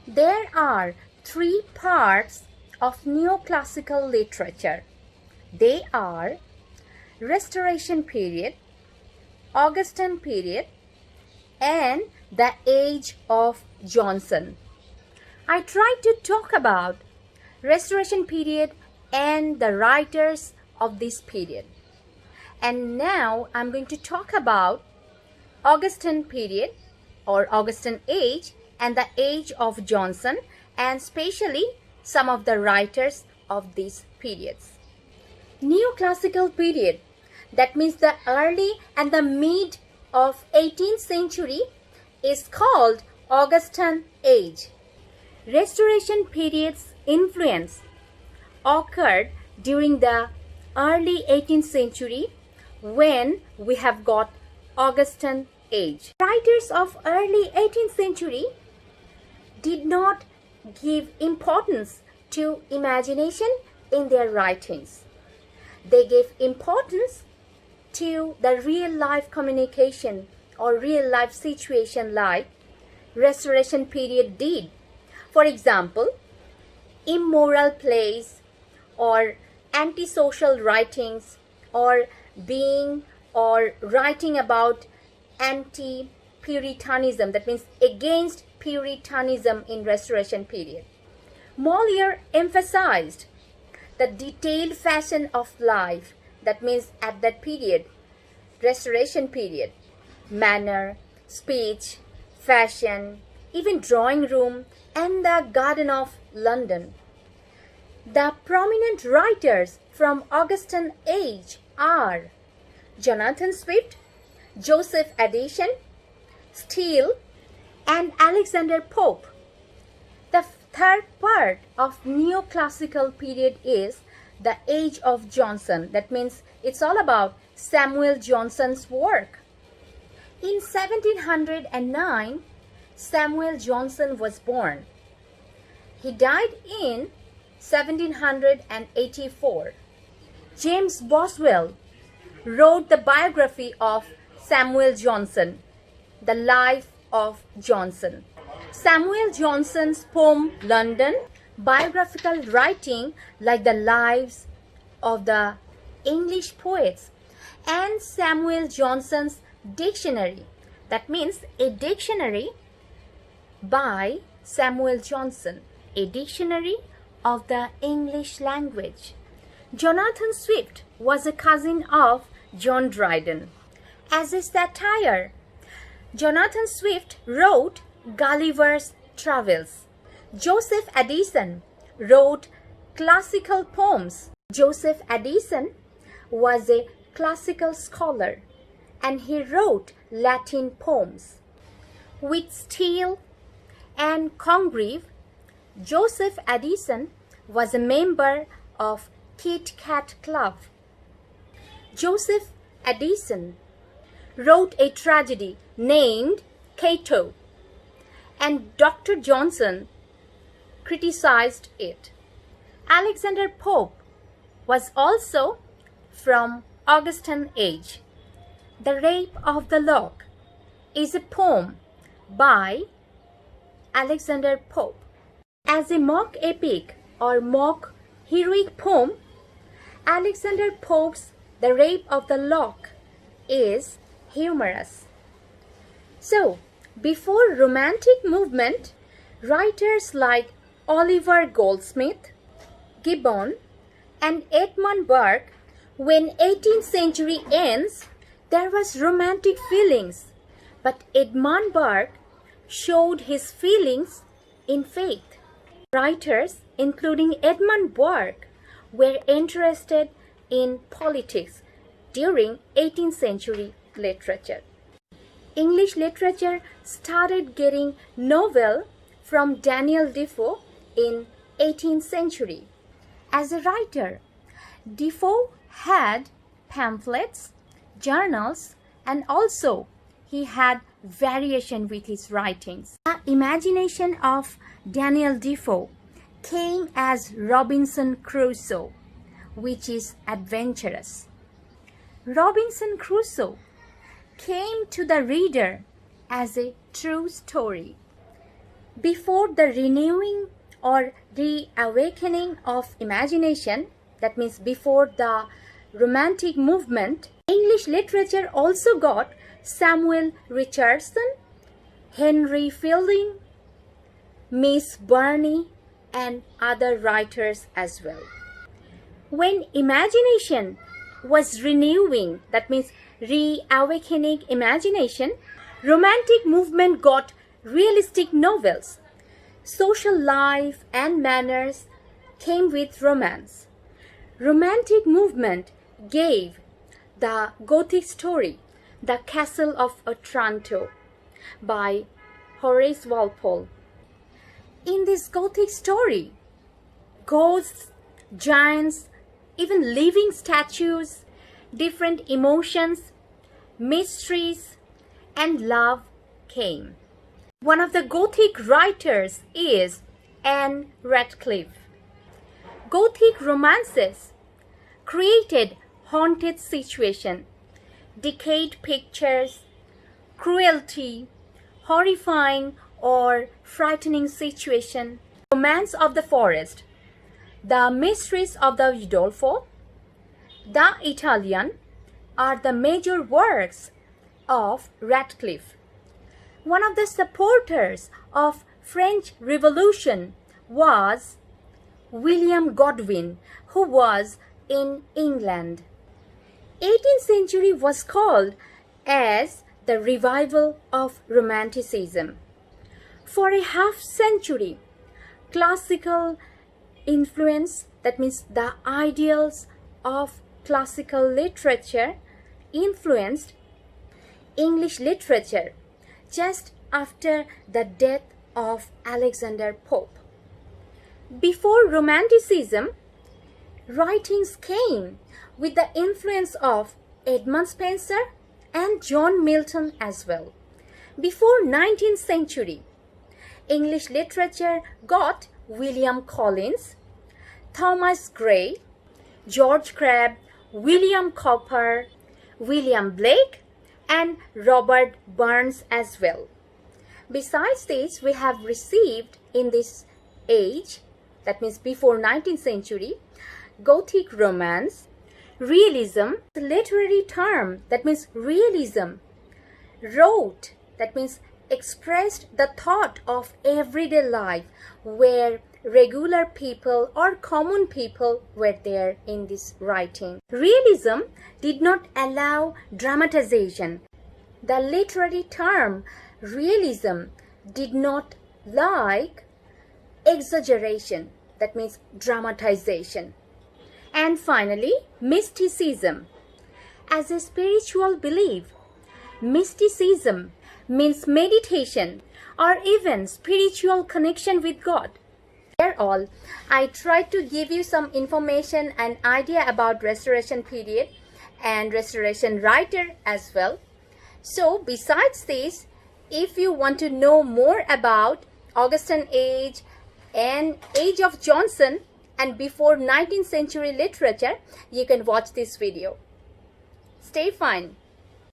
There are three parts of neoclassical literature. They are Restoration period, Augustan period, and the Age of Johnson. I tried to talk about Restoration period and the writers of this period. And now I'm going to talk about Augustan period or Augustan Age and the Age of Johnson, and especially some of the writers of these periods. Neoclassical period, that means the early and the mid of 18th century, is called Augustan Age. Restoration period's influence occurred during the early 18th century when we have got Augustan Age. Writers of early 18th century did not give importance to imagination in their writings. They gave importance to the real life communication or real life situation like Restoration period did. For example, immoral plays or antisocial writings or being or writing about anti-Puritanism, that means against Puritanism in Restoration period. Molière emphasized the detailed fashion of life, that means at that period, Restoration period, manner, speech, fashion, even drawing room and the Garden of London. The prominent writers from Augustan Age are Jonathan Swift, Joseph Addison, Steele, and Alexander Pope. The third part of neoclassical period is the Age of Johnson. That means it's all about Samuel Johnson's work. In 1709, Samuel Johnson was born. He died in 1784. James Boswell wrote the biography of Samuel Johnson, The Life of Johnson. Samuel Johnson's poem London, biographical writing like the lives of the English poets, and Samuel Johnson's dictionary, that means a dictionary by Samuel Johnson, a dictionary of the English language. Jonathan Swift was a cousin of John Dryden. As a satire, Jonathan Swift wrote Gulliver's Travels. Joseph Addison wrote classical poems. Joseph Addison was a classical scholar and he wrote Latin poems. With Steele and Congreve, Joseph Addison was a member of Kit Kat Club. Joseph Addison wrote a tragedy named Cato, and Dr. Johnson criticized it. Alexander Pope was also from Augustan Age. The Rape of the Lock is a poem by Alexander Pope. As a mock epic or mock heroic poem, Alexander Pope's The Rape of the Lock is humorous. So, before Romantic movement, writers like Oliver Goldsmith, Gibbon, and Edmund Burke, when 18th century ends, there was romantic feelings, but Edmund Burke showed his feelings in faith. Writers, including Edmund Burke, were interested in politics during 18th century literature. English literature started getting novel from Daniel Defoe in 18th century. As a writer, Defoe had pamphlets, journals, and also he had variation with his writings. The imagination of Daniel Defoe came as Robinson Crusoe, which is adventurous. Robinson Crusoe came to the reader as a true story. Before the renewing or reawakening of imagination, that means before the Romantic movement, English literature also got Samuel Richardson, Henry Fielding, Miss Burney, and other writers as well. When imagination was renewing, that means reawakening imagination, Romantic movement got realistic novels. Social life and manners came with romance. Romantic movement gave the Gothic story, The Castle of Otranto, by Horace Walpole. In this Gothic story, ghosts, giants, even living statues, different emotions, mysteries, and love came. One of the Gothic writers is Anne Radcliffe. Gothic romances created haunted situation, decayed pictures, cruelty, horrifying or frightening situation, Romance of the Forest, The Mysteries of the Udolpho, The Italian are the major works of Radcliffe. One of the supporters of French Revolution was William Godwin, who was in England. 18th century was called as the revival of Romanticism. For a half century, classical influence, that means the ideals of classical literature, influenced English literature just after the death of Alexander Pope. Before Romanticism, writings came with the influence of Edmund Spenser and John Milton as well. Before 19th century, English literature got William Collins, Thomas Gray, George Crabbe, William Cowper, William Blake, and Robert Burns as well. Besides this, we have received in this age, that means before 19th century, Gothic romance, realism, the literary term, that means realism, wrote, that means expressed the thought of everyday life where regular people or common people were there in this writing. Realism did not allow dramatization. The literary term realism did not like exaggeration, that means dramatization. And finally, mysticism. As a spiritual belief, mysticism means meditation or even spiritual connection with God. Here all, I tried to give you some information and idea about Restoration period and Restoration writer as well. So besides this, if you want to know more about Augustan Age and Age of Johnson and before 19th century literature, you can watch this video. Stay fine.